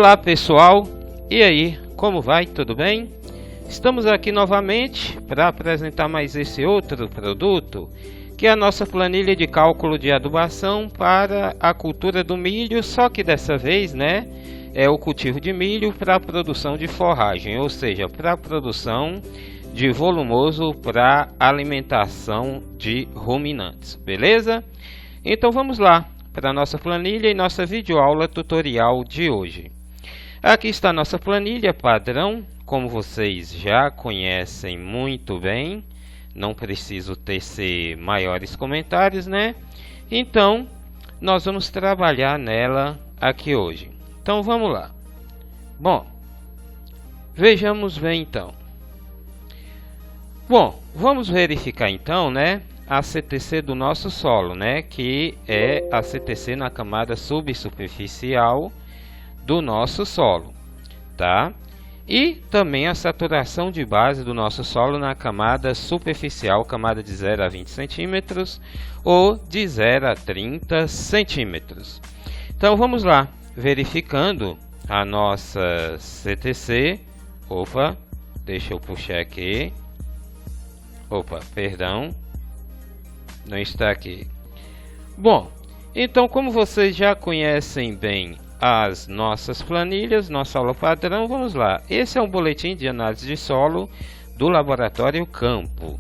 Olá pessoal, e aí, como vai? Tudo bem? Estamos aqui novamente para apresentar mais esse outro produto, que é a nossa planilha de cálculo de adubação para a cultura do milho, só que dessa vez, é o cultivo de milho para a produção de forragem, ou seja, para a produção de volumoso para alimentação de ruminantes, beleza? Então vamos lá para a nossa planilha e nossa videoaula tutorial de hoje. Aqui está a nossa planilha padrão, como vocês já conhecem muito bem, não preciso tecer maiores comentários, Então, nós vamos trabalhar nela aqui hoje. Então, vamos lá. Bom, vejamos bem então. Bom, vamos verificar então, a CTC do nosso solo, que é a CTC na camada subsuperficial do nosso solo, tá? E também a saturação de base do nosso solo na camada superficial, camada de 0 a 20 centímetros ou de 0 a 30 centímetros. Então vamos lá, verificando a nossa CTC. Opa, deixa eu puxar aqui. Opa, perdão, não está aqui. Bom, então como vocês já conhecem bem as nossas planilhas, nossa aula padrão, vamos lá. Esse é um boletim de análise de solo do Laboratório Campo,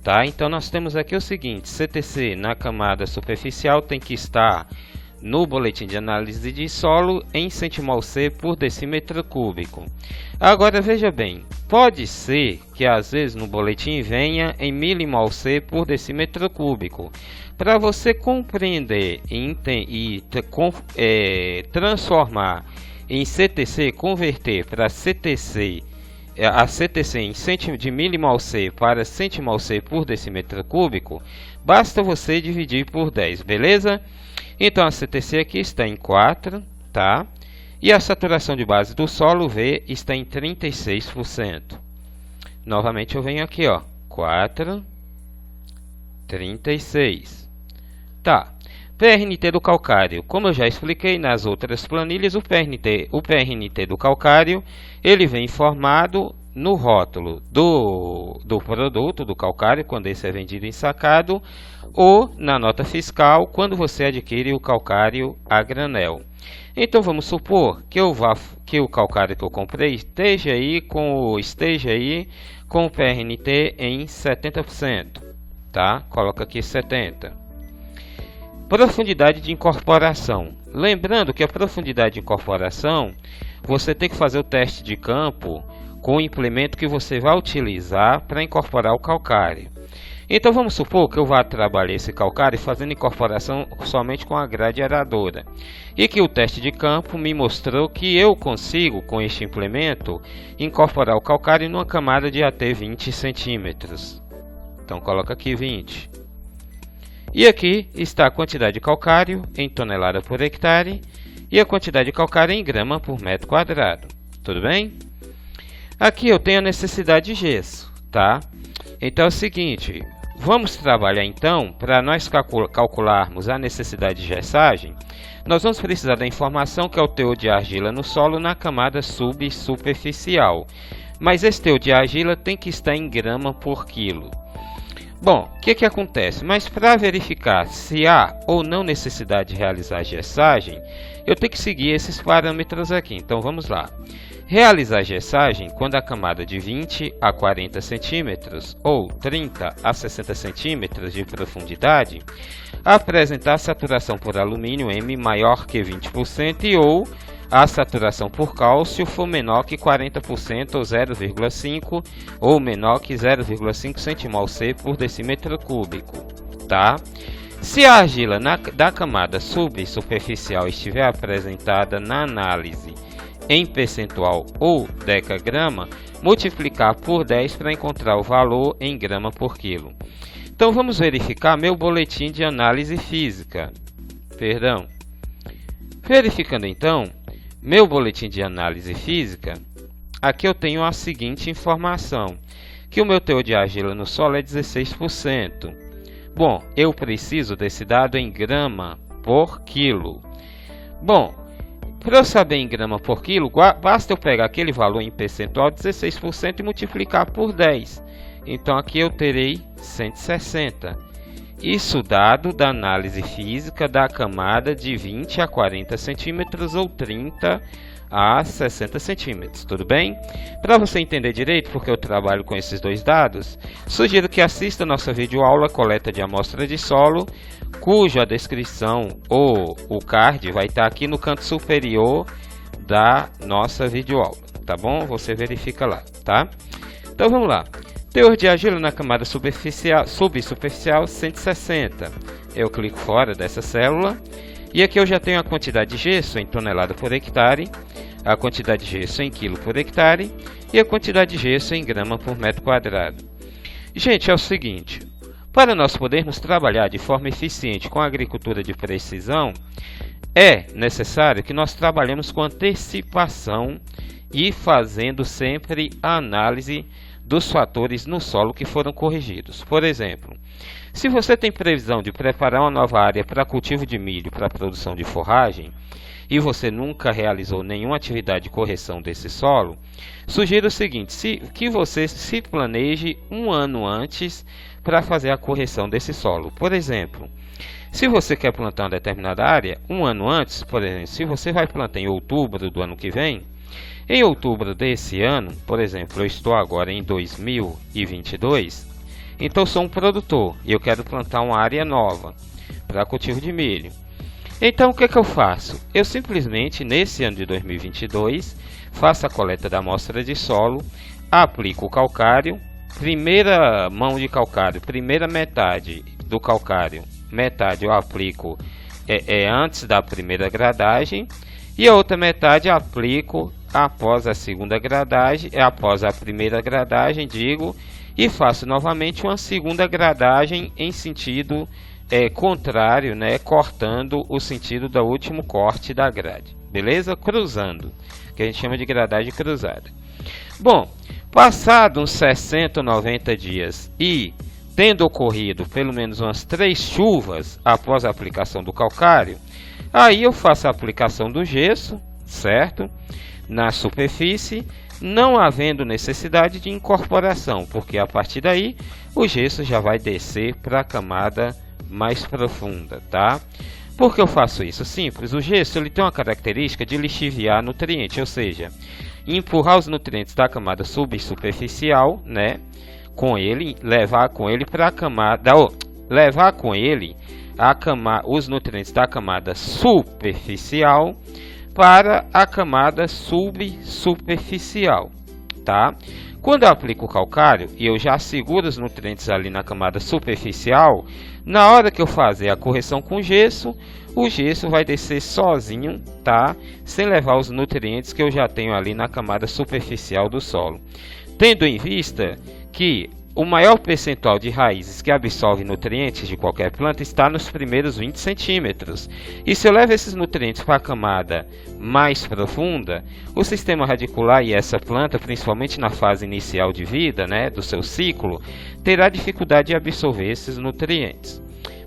tá? Então nós temos aqui o seguinte: CTC na camada superficial tem que estar no boletim de análise de solo em centimol-C por decímetro cúbico. Agora veja bem, pode ser que às vezes no boletim venha em milimol-C por decímetro cúbico. Para você compreender e transformar em CTC, converter para CTC, a CTC de milimol-C para centimol-C por decímetro cúbico, basta você dividir por 10, beleza? Então a CTC aqui está em 4, tá? E a saturação de base do solo V está em 36%. Novamente eu venho aqui, ó, 4, 36. Tá. PRNT do calcário. Como eu já expliquei nas outras planilhas, o PRNT do calcário, ele vem informado no rótulo do produto do calcário, quando esse é vendido ensacado, ou na nota fiscal, quando você adquire o calcário a granel. Então vamos supor que o calcário que eu comprei esteja aí com o PRNT em 70%, tá? Coloca aqui 70%. Profundidade de incorporação. Lembrando que a profundidade de incorporação, você tem que fazer o teste de campo com o implemento que você vai utilizar para incorporar o calcário. Então vamos supor que eu vá trabalhar esse calcário fazendo incorporação somente com a grade aradora, e que o teste de campo me mostrou que eu consigo, com este implemento, incorporar o calcário numa camada de até 20 centímetros. Então coloca aqui 20. E aqui está a quantidade de calcário em tonelada por hectare e a quantidade de calcário em grama por metro quadrado. Tudo bem? Aqui eu tenho a necessidade de gesso, tá? Então é o seguinte, vamos trabalhar então, para nós calcularmos a necessidade de gessagem, nós vamos precisar da informação que é o teor de argila no solo na camada subsuperficial. Mas esse teor de argila tem que estar em grama por quilo. Bom, o que acontece? Mas para verificar se há ou não necessidade de realizar a gessagem, eu tenho que seguir esses parâmetros aqui. Então vamos lá. Realizar a gessagem quando a camada de 20 a 40 centímetros ou 30 a 60 centímetros de profundidade apresentar saturação por alumínio M maior que 20% e ou a saturação por cálcio for menor que 40% ou 0,5 ou menor que 0,5 centimol-C por decímetro cúbico, tá? Se a argila da camada subsuperficial estiver apresentada na análise em percentual ou decagrama, multiplicar por 10 para encontrar o valor em grama por quilo. Então vamos verificar meu boletim de análise física. Verificando então meu boletim de análise física, aqui eu tenho a seguinte informação, que o meu teor de argila no solo é 16%. Bom, eu preciso desse dado em grama por quilo. Bom, Para eu saber em grama por quilo, basta eu pegar aquele valor em percentual 16% e multiplicar por 10. Então aqui eu terei 160. Isso dado da análise física da camada de 20 a 40 centímetros ou 30 a 60 centímetros, tudo bem? Para você entender direito, porque eu trabalho com esses dois dados, sugiro que assista nossa videoaula Coleta de Amostra de Solo, cuja descrição ou o card vai estar aqui no canto superior da nossa videoaula, tá bom? Você verifica lá, tá? Então vamos lá. Teor de argila na camada subsuperficial 160. Eu clico fora dessa célula e aqui eu já tenho a quantidade de gesso em tonelada por hectare, a quantidade de gesso em quilo por hectare e a quantidade de gesso em grama por metro quadrado. Gente, é o seguinte, para nós podermos trabalhar de forma eficiente com a agricultura de precisão, é necessário que nós trabalhemos com antecipação e fazendo sempre a análise dos fatores no solo que foram corrigidos. Por exemplo, se você tem previsão de preparar uma nova área para cultivo de milho para a produção de forragem e você nunca realizou nenhuma atividade de correção desse solo, sugiro o seguinte, que você se planeje um ano antes para fazer a correção desse solo. Por exemplo, se você quer plantar uma determinada área, um ano antes, por exemplo, se você vai plantar em outubro do ano que vem, em outubro desse ano, por exemplo, eu estou agora em 2022, então sou um produtor e eu quero plantar uma área nova para cultivo de milho. Então o que eu faço? Eu simplesmente, nesse ano de 2022, faço a coleta da amostra de solo, aplico o calcário, primeira mão de calcário, primeira metade do calcário, metade eu aplico antes da primeira gradagem e a outra metade aplico após a segunda gradagem, após a primeira gradagem, digo, e faço novamente uma segunda gradagem em sentido contrário, né, cortando o sentido do último corte da grade, beleza? Cruzando, que a gente chama de gradagem cruzada. Bom, passado uns 60 ou 90 dias e tendo ocorrido pelo menos umas 3 chuvas após a aplicação do calcário, aí eu faço a aplicação do gesso, certo? Na superfície, não havendo necessidade de incorporação, porque a partir daí o gesso já vai descer para a camada mais profunda, tá? Por que eu faço isso? Simples, o gesso ele tem uma característica de lixiviar nutrientes, ou seja, empurrar os nutrientes da camada subsuperficial, né? Com ele, levar com ele para a camada, levar com ele os nutrientes da camada superficial para a camada subsuperficial, tá? Quando eu aplico o calcário e eu já seguro os nutrientes ali na camada superficial, na hora que eu fazer a correção com gesso, o gesso vai descer sozinho, tá? Sem levar os nutrientes que eu já tenho ali na camada superficial do solo. Tendo em vista que o maior percentual de raízes que absorve nutrientes de qualquer planta está nos primeiros 20 centímetros. E se eu levo esses nutrientes para a camada mais profunda, o sistema radicular e essa planta, principalmente na fase inicial de vida, né, do seu ciclo, terá dificuldade de absorver esses nutrientes.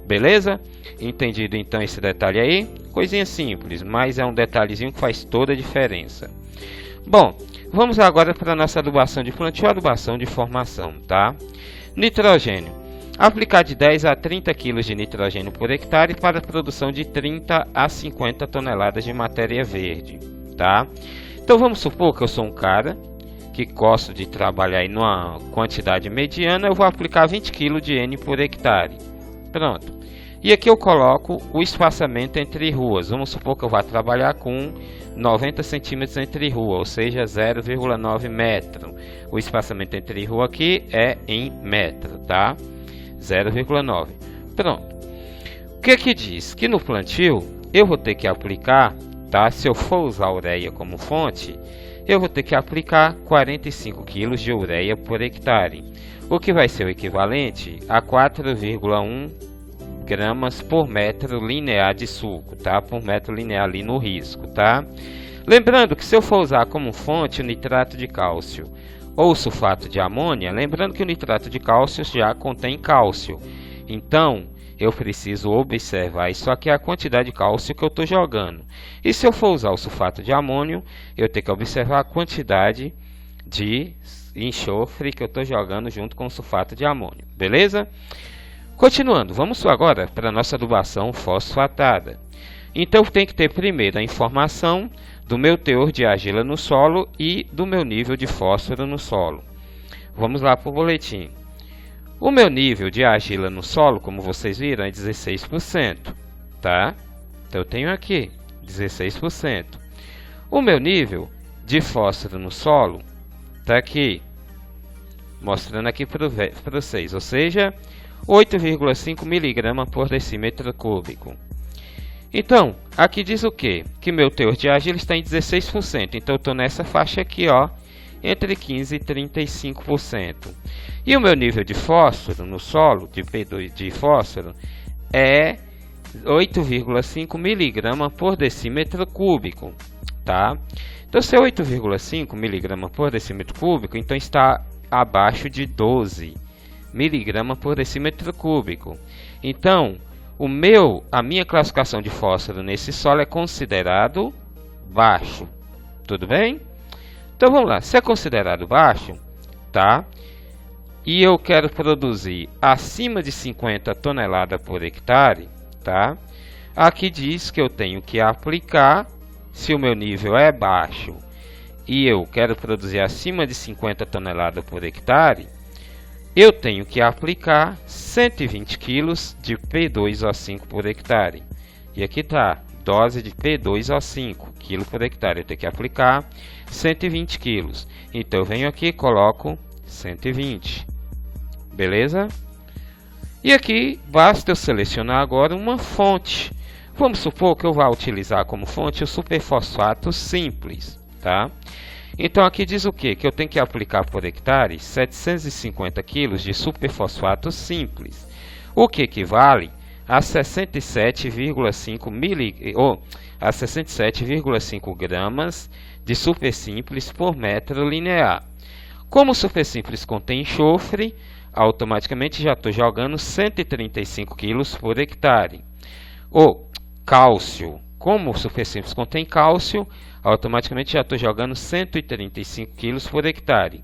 Beleza? Entendido então esse detalhe aí? Coisinha simples, mas é um detalhezinho que faz toda a diferença. Bom, vamos agora para a nossa adubação de plantio e adubação de formação, tá? Nitrogênio. Aplicar de 10 a 30 kg de nitrogênio por hectare para a produção de 30 a 50 toneladas de matéria verde, tá? Então vamos supor que eu sou um cara que gosto de trabalhar em uma quantidade mediana, eu vou aplicar 20 kg de N por hectare. Pronto. E aqui eu coloco o espaçamento entre ruas. Vamos supor que eu vá trabalhar com 90 centímetros entre rua, ou seja, 0,9 metro. O espaçamento entre rua aqui é em metro, tá? 0,9. Pronto. O que diz? Que no plantio eu vou ter que aplicar, tá? Se eu for usar ureia como fonte, eu vou ter que aplicar 45 kg de ureia por hectare, o que vai ser o equivalente a 4,1 gramas por metro linear de suco, tá? Por metro linear ali no risco, tá? Lembrando que se eu for usar como fonte o nitrato de cálcio ou sulfato de amônia, lembrando que o nitrato de cálcio já contém cálcio, então eu preciso observar isso aqui é a quantidade de cálcio que eu estou jogando. E se eu for usar o sulfato de amônio, eu tenho que observar a quantidade de enxofre que eu estou jogando junto com o sulfato de amônio. Beleza? Continuando, vamos agora para a nossa adubação fosfatada. Então tem que ter primeiro a informação do meu teor de argila no solo e do meu nível de fósforo no solo. Vamos lá para o boletim. O meu nível de argila no solo, como vocês viram, é 16%, tá? Então eu tenho aqui 16%. O meu nível de fósforo no solo está aqui, mostrando aqui para vocês, ou seja, 8,5 mg por decímetro cúbico. Então, aqui diz o quê? Que meu teor de argila está em 16%. Então, eu estou nessa faixa aqui, ó, entre 15% e 35%. E o meu nível de fósforo no solo, de P2 de fósforo, é 8,5 mg por decímetro cúbico, tá? Então, se é 8,5 mg por decímetro cúbico, então está abaixo de 12 mg por decímetro cúbico. Então, a minha classificação de fósforo nesse solo é considerado baixo. Tudo bem? Então vamos lá. Se é considerado baixo, tá? E eu quero produzir acima de 50 toneladas por hectare, tá? Aqui diz que eu tenho que aplicar, se o meu nível é baixo e eu quero produzir acima de 50 toneladas por hectare, eu tenho que aplicar 120 kg de P2O5 por hectare. E aqui está, dose de P2O5, kg por hectare. Eu tenho que aplicar 120 kg. Então, eu venho aqui e coloco 120. Beleza? E aqui, basta eu selecionar agora uma fonte. Vamos supor que eu vá utilizar como fonte o superfosfato simples, tá? Então aqui diz o quê? Que eu tenho que aplicar por hectare 750 kg de superfosfato simples, o que equivale a 67,5 gramas de super simples por metro linear. Como o super simples contém enxofre, automaticamente já estou jogando 135 kg por hectare. O cálcio, como o super simples contém cálcio, automaticamente já estou jogando 135 kg por hectare.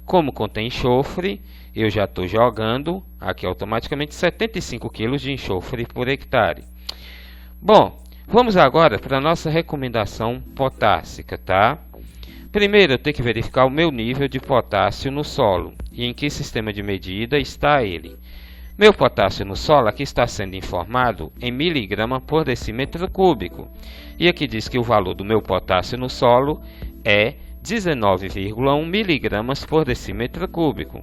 Como contém enxofre, eu já estou jogando aqui automaticamente 75 kg de enxofre por hectare. Bom, vamos agora para a nossa recomendação potássica, tá? Primeiro eu tenho que verificar o meu nível de potássio no solo e em que sistema de medida está ele. Meu potássio no solo aqui está sendo informado em miligrama por decímetro cúbico. E aqui diz que o valor do meu potássio no solo é 19,1 miligramas por decímetro cúbico.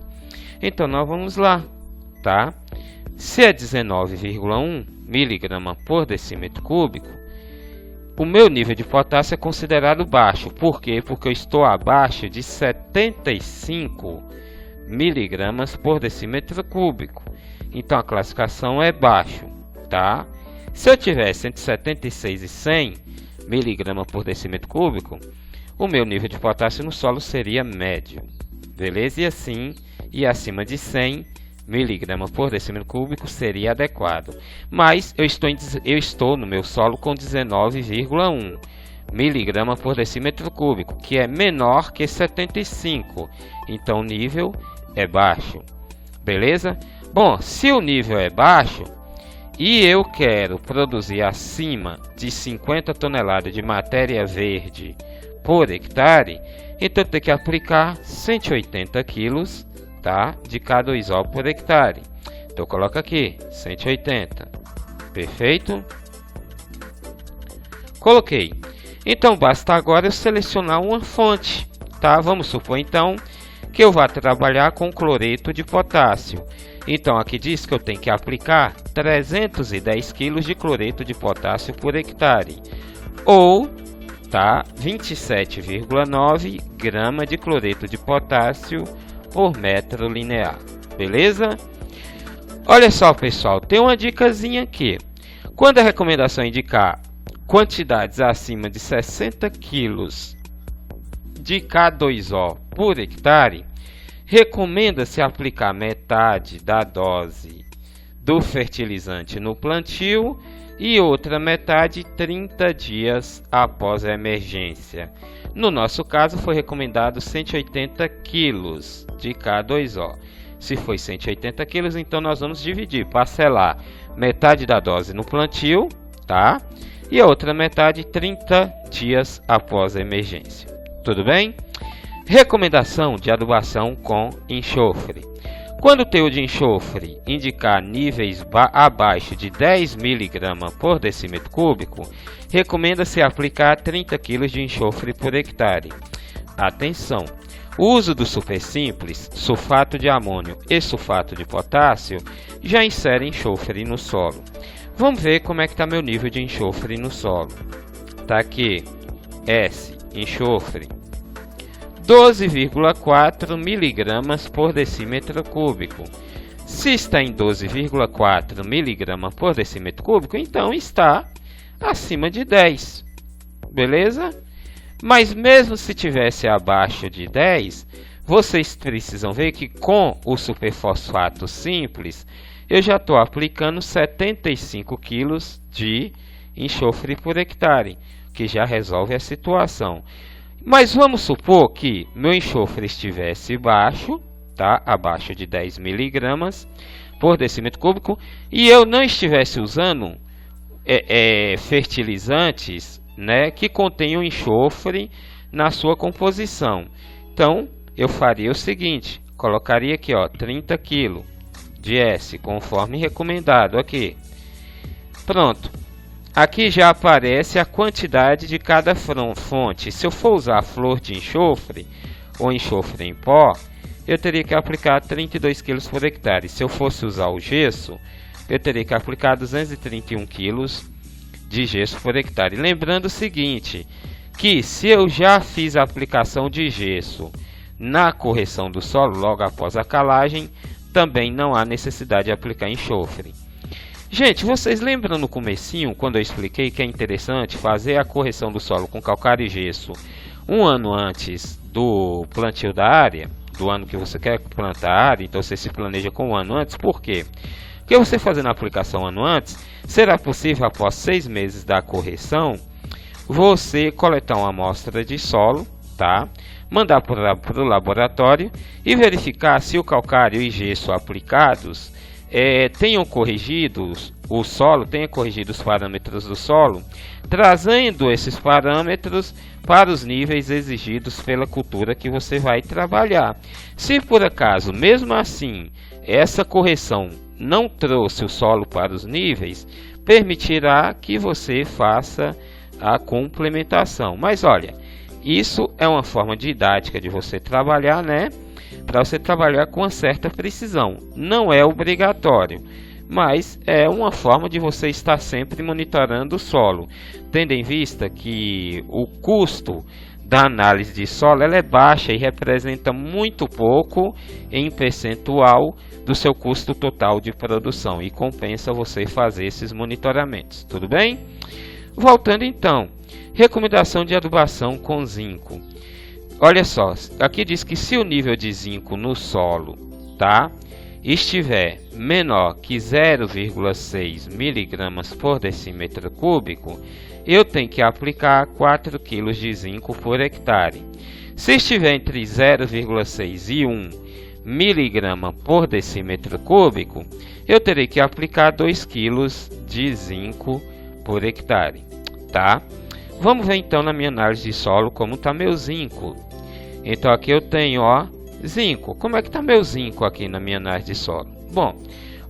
Então, nós vamos lá, tá? Se é 19,1 miligrama por decímetro cúbico, o meu nível de potássio é considerado baixo. Por quê? Porque eu estou abaixo de 75 miligramas por decímetro cúbico. Então a classificação é baixo, tá? Se eu tivesse entre 76 e 100 mg por decímetro cúbico, o meu nível de potássio no solo seria médio, beleza? E assim, e acima de 100 mg por decímetro cúbico seria adequado. Mas eu estou no meu solo com 19,1 mg por decímetro cúbico, que é menor que 75, então o nível é baixo, beleza? Bom, se o nível é baixo e eu quero produzir acima de 50 toneladas de matéria verde por hectare, então eu tenho que aplicar 180 kg, tá, de K2O por hectare. Então coloca aqui 180. Perfeito? Coloquei. Então basta agora eu selecionar uma fonte, tá? Vamos supor então que eu vá trabalhar com cloreto de potássio. Então aqui diz que eu tenho que aplicar 310 kg de cloreto de potássio por hectare, ou tá, 27,9 gramas de cloreto de potássio por metro linear. Beleza? Olha só, pessoal, tem uma dicasinha aqui. Quando a recomendação indicar quantidades acima de 60 kg de K2O por hectare, recomenda-se aplicar metade da dose do fertilizante no plantio e outra metade 30 dias após a emergência. No nosso caso foi recomendado 180 kg de K2O. Se foi 180 kg, então nós vamos dividir, parcelar metade da dose no plantio, tá? E a outra metade 30 dias após a emergência. Tudo bem? Recomendação de adubação com enxofre. Quando o teor de enxofre indicar níveis abaixo de 10 mg por decímetro cúbico, recomenda-se aplicar 30 kg de enxofre por hectare. Atenção! O uso do super simples, sulfato de amônio e sulfato de potássio, já insere enxofre no solo. Vamos ver como é que está meu nível de enxofre no solo. Está aqui, S, enxofre, 12,4 mg por decímetro cúbico. Se está em 12,4 mg por decímetro cúbico, então está acima de 10, beleza? Mas mesmo se tivesse abaixo de 10, vocês precisam ver que com o superfosfato simples, eu já estou aplicando 75 kg de enxofre por hectare, que já resolve a situação. Mas vamos supor que meu enxofre estivesse baixo, tá? Abaixo de 10 mg por decímetro cúbico, e eu não estivesse usando fertilizantes, né, que contenham enxofre na sua composição. Então, eu faria o seguinte, colocaria aqui, ó, 30 kg de S, conforme recomendado aqui. Pronto. Aqui já aparece a quantidade de cada fonte. Se eu for usar a flor de enxofre ou enxofre em pó, eu teria que aplicar 32 kg por hectare. Se eu fosse usar o gesso, eu teria que aplicar 231 kg de gesso por hectare. Lembrando o seguinte, que se eu já fiz a aplicação de gesso na correção do solo logo após a calagem, também não há necessidade de aplicar enxofre. Gente, vocês lembram no comecinho, quando eu expliquei que é interessante fazer a correção do solo com calcário e gesso um ano antes do plantio da área, do ano que você quer plantar a área, então você se planeja com um ano antes. Por quê? Porque você fazendo a aplicação um ano antes, será possível após 6 meses da correção, você coletar uma amostra de solo, tá? Mandar para o laboratório e verificar se o calcário e gesso aplicados tenham corrigido o solo, tenha corrigido os parâmetros do solo, trazendo esses parâmetros para os níveis exigidos pela cultura que você vai trabalhar. Se por acaso, mesmo assim, essa correção não trouxe o solo para os níveis, permitirá que você faça a complementação. Mas olha, isso é uma forma didática de você trabalhar, né? Para você trabalhar com uma certa precisão. Não é obrigatório, mas é uma forma de você estar sempre monitorando o solo, tendo em vista que o custo da análise de solo ela é baixa e representa muito pouco em percentual do seu custo total de produção, e compensa você fazer esses monitoramentos. Tudo bem? Voltando então, recomendação de adubação com zinco. Olha só, aqui diz que se o nível de zinco no solo, tá, estiver menor que 0,6 mg por decímetro cúbico, eu tenho que aplicar 4 kg de zinco por hectare. Se estiver entre 0,6 e 1 mg por decímetro cúbico, eu terei que aplicar 2 kg de zinco por hectare, tá? Vamos ver então na minha análise de solo como está meu zinco. Então aqui eu tenho, ó, zinco. Como é que está meu zinco aqui na minha análise de solo? Bom,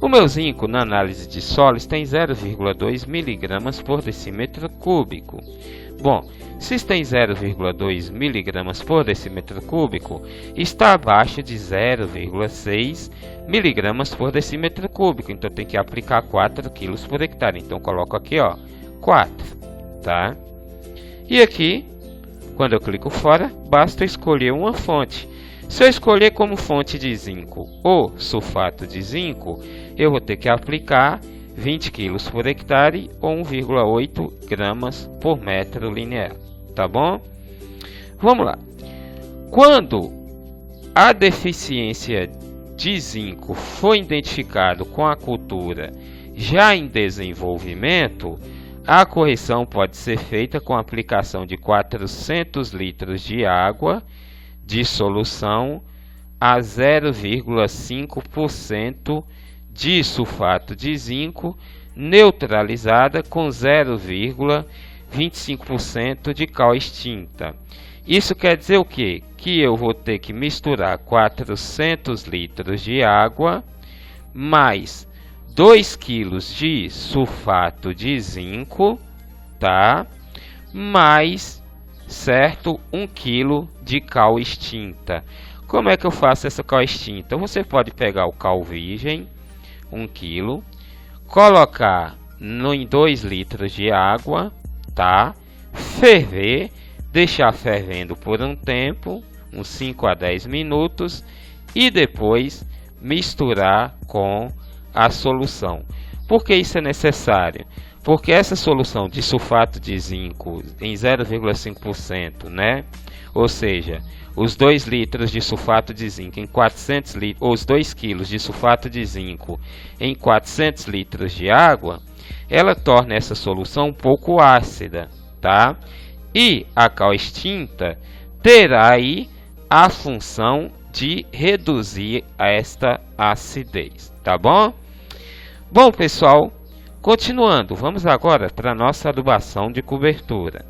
o meu zinco na análise de solos tem 0,2 mg por decímetro cúbico. Bom, se tem 0,2 mg por decímetro cúbico, está abaixo de 0,6 mg por decímetro cúbico. Então tem que aplicar 4 kg por hectare. Então coloco aqui, ó, 4, tá? E aqui, quando eu clico fora, basta escolher uma fonte. Se eu escolher como fonte de zinco o sulfato de zinco, eu vou ter que aplicar 20 kg por hectare ou 1,8 gramas por metro linear, tá bom? Vamos lá. Quando a deficiência de zinco foi identificado com a cultura já em desenvolvimento, a correção pode ser feita com a aplicação de 400 litros de água de solução a 0,5% de sulfato de zinco, neutralizada com 0,25% de cal extinta. Isso quer dizer o quê? Que eu vou ter que misturar 400 litros de água mais 2 kg de sulfato de zinco, tá? Mais, certo, 1 kg de cal extinta. Como é que eu faço essa cal extinta? Você pode pegar o cal virgem, 1 kg, colocar em 2 litros de água, tá? Ferver, deixar fervendo por um tempo, uns 5 a 10 minutos, e depois misturar com a solução. Por que isso é necessário? Porque essa solução de sulfato de zinco em 0,5%, né? Ou seja, os 2 litros de sulfato de zinco em 400 litros, os 2 kg de sulfato de zinco em 400 litros de água, ela torna essa solução um pouco ácida, tá? E a cal extinta terá aí a função de reduzir esta acidez, tá bom? Bom, pessoal, continuando, vamos agora para a nossa adubação de cobertura.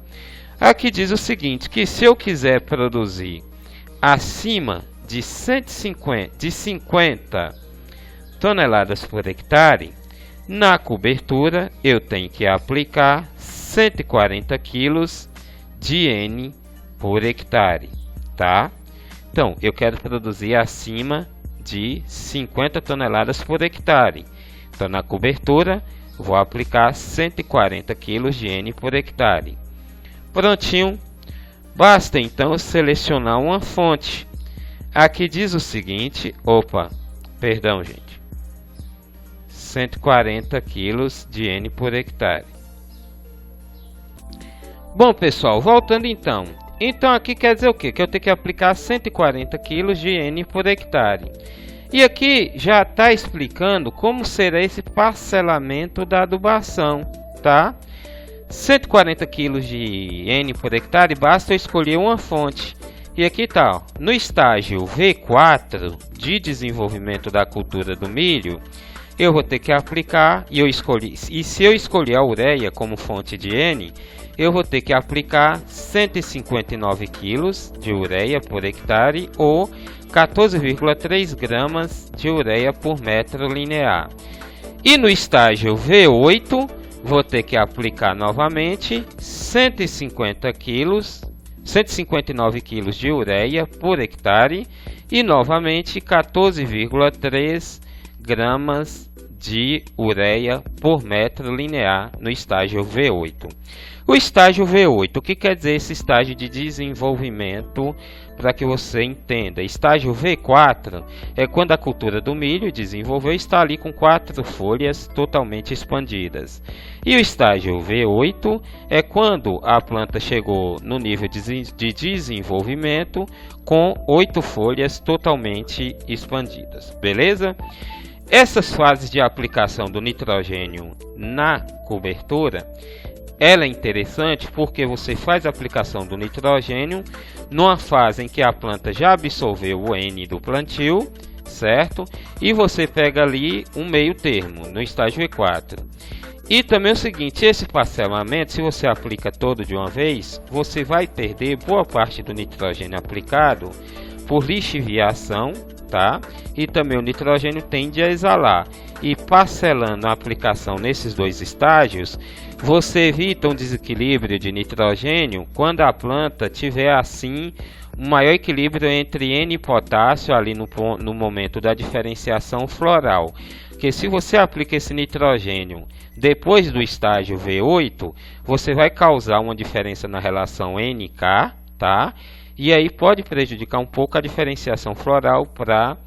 Aqui diz o seguinte, que se eu quiser produzir acima de 50 toneladas por hectare, na cobertura eu tenho que aplicar 140 kg de N por hectare, tá? Então, eu quero produzir acima de 50 toneladas por hectare. Então, na cobertura, vou aplicar 140 kg de N por hectare. Prontinho. Basta, então, selecionar uma fonte. Aqui diz o seguinte... Perdão, gente. 140 kg de N por hectare. Bom, pessoal, voltando então. Então, aqui quer dizer o quê? Que eu tenho que aplicar 140 kg de N por hectare. E aqui já está explicando como será esse parcelamento da adubação, tá? 140 kg de N por hectare, basta eu escolher uma fonte. E aqui está, ó, no estágio V4 de desenvolvimento da cultura do milho, eu vou ter que aplicar, e se eu escolher a ureia como fonte de N, eu vou ter que aplicar 159 kg de ureia por hectare ou 14,3 gramas de ureia por metro linear. E no estágio V8, vou ter que aplicar novamente 159 kg de ureia por hectare e novamente 14,3 gramas de ureia por metro linear no estágio V8. O estágio V8, o que quer dizer esse estágio de desenvolvimento, para que você entenda? Estágio V4 é quando a cultura do milho desenvolveu e está ali com 4 folhas totalmente expandidas. E o estágio V8 é quando a planta chegou no nível de desenvolvimento com 8 folhas totalmente expandidas. Beleza? Essas fases de aplicação do nitrogênio na cobertura, ela é interessante porque você faz a aplicação do nitrogênio numa fase em que a planta já absorveu o N do plantio, certo? E você pega ali um meio termo, no estágio E4. E também é o seguinte, esse parcelamento, se você aplica todo de uma vez, você vai perder boa parte do nitrogênio aplicado por lixiviação, tá? E também o nitrogênio tende a exalar. E parcelando a aplicação nesses dois estágios, você evita um desequilíbrio de nitrogênio quando a planta tiver assim um maior equilíbrio entre N e potássio ali no momento da diferenciação floral. Porque se você aplica esse nitrogênio depois do estágio V8, você vai causar uma diferença na relação NK, tá? E aí pode prejudicar um pouco a diferenciação floral para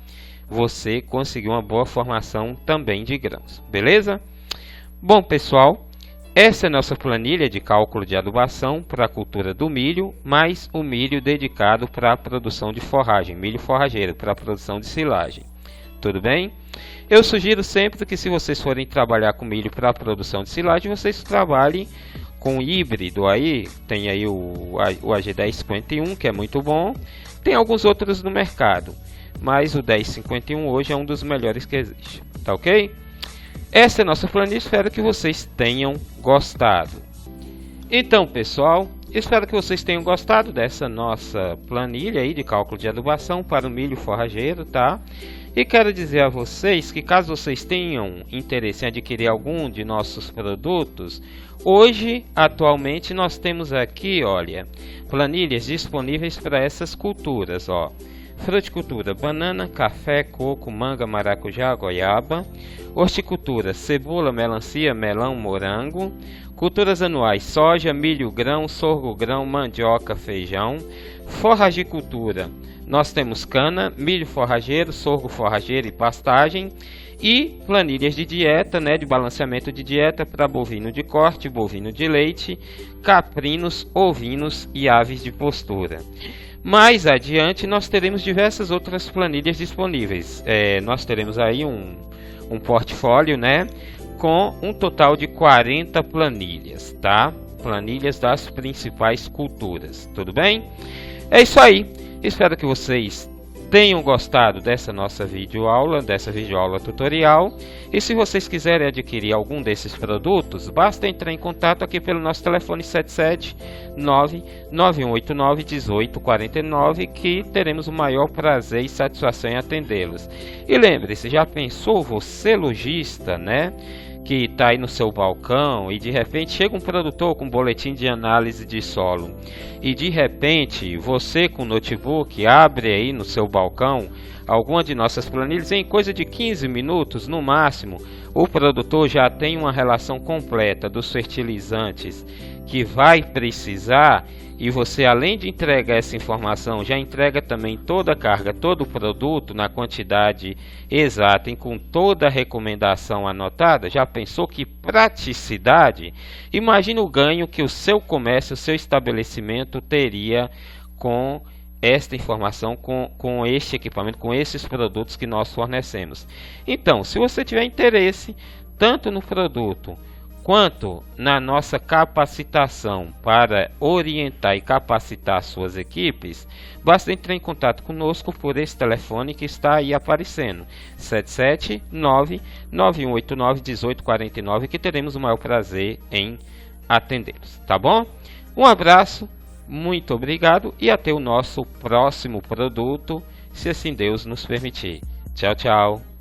você conseguir uma boa formação também de grãos, beleza? Bom, pessoal, essa é a nossa planilha de cálculo de adubação para a cultura do milho, mais o milho dedicado para a produção de forragem, milho forrageiro, para a produção de silagem. tudo bem? Eu sugiro sempre que, se vocês forem trabalhar com milho para a produção de silagem, vocês trabalhem com híbrido. Aí tem aí o AG1051, que é muito bom. Tem alguns outros no mercado, mas o 1051 hoje é um dos melhores que existe, tá ok? Essa é a nossa planilha, espero que vocês tenham gostado. Então, pessoal, espero que vocês tenham gostado dessa nossa planilha aí de cálculo de adubação para o milho forrageiro, tá? E quero dizer a vocês que, caso vocês tenham interesse em adquirir algum de nossos produtos, hoje, atualmente, nós temos aqui, olha, planilhas disponíveis para essas culturas, ó. Fruticultura, banana, café, coco, manga, maracujá, goiaba. Horticultura, cebola, melancia, melão, morango. Culturas anuais, soja, milho, grão, sorgo, grão, mandioca, feijão. Forragicultura, nós temos cana, milho forrageiro, sorgo forrageiro e pastagem. E planilhas de dieta, né, de balanceamento de dieta para bovino de corte, bovino de leite, caprinos, ovinos e aves de postura. Mais adiante nós teremos diversas outras planilhas disponíveis. Nós teremos aí um portfólio, né, com um total de 40 planilhas, tá? Planilhas das principais culturas, tudo bem? É isso aí, espero que vocês tenham gostado dessa nossa videoaula, tutorial. E se vocês quiserem adquirir algum desses produtos, basta entrar em contato aqui pelo nosso telefone 779-9189-1849, que teremos o maior prazer e satisfação em atendê-los. E lembre-se, já pensou você, lojista, né, que está aí no seu balcão e de repente chega um produtor com um boletim de análise de solo e de repente você, com o notebook, abre aí no seu balcão alguma de nossas planilhas, em coisa de 15 minutos no máximo o produtor já tem uma relação completa dos fertilizantes que vai precisar, e você, além de entregar essa informação, já entrega também toda a carga, todo o produto na quantidade exata e com toda a recomendação anotada. Já pensou que praticidade? Imagina o ganho que o seu comércio, o seu estabelecimento teria com esta informação, com este equipamento, com esses produtos que nós fornecemos. Então, se você tiver interesse tanto no produto quanto na nossa capacitação para orientar e capacitar suas equipes, basta entrar em contato conosco por esse telefone que está aí aparecendo, 779-9189-1849, que teremos o maior prazer em atendê-los, tá bom? Um abraço, muito obrigado e até o nosso próximo produto, se assim Deus nos permitir. Tchau, tchau.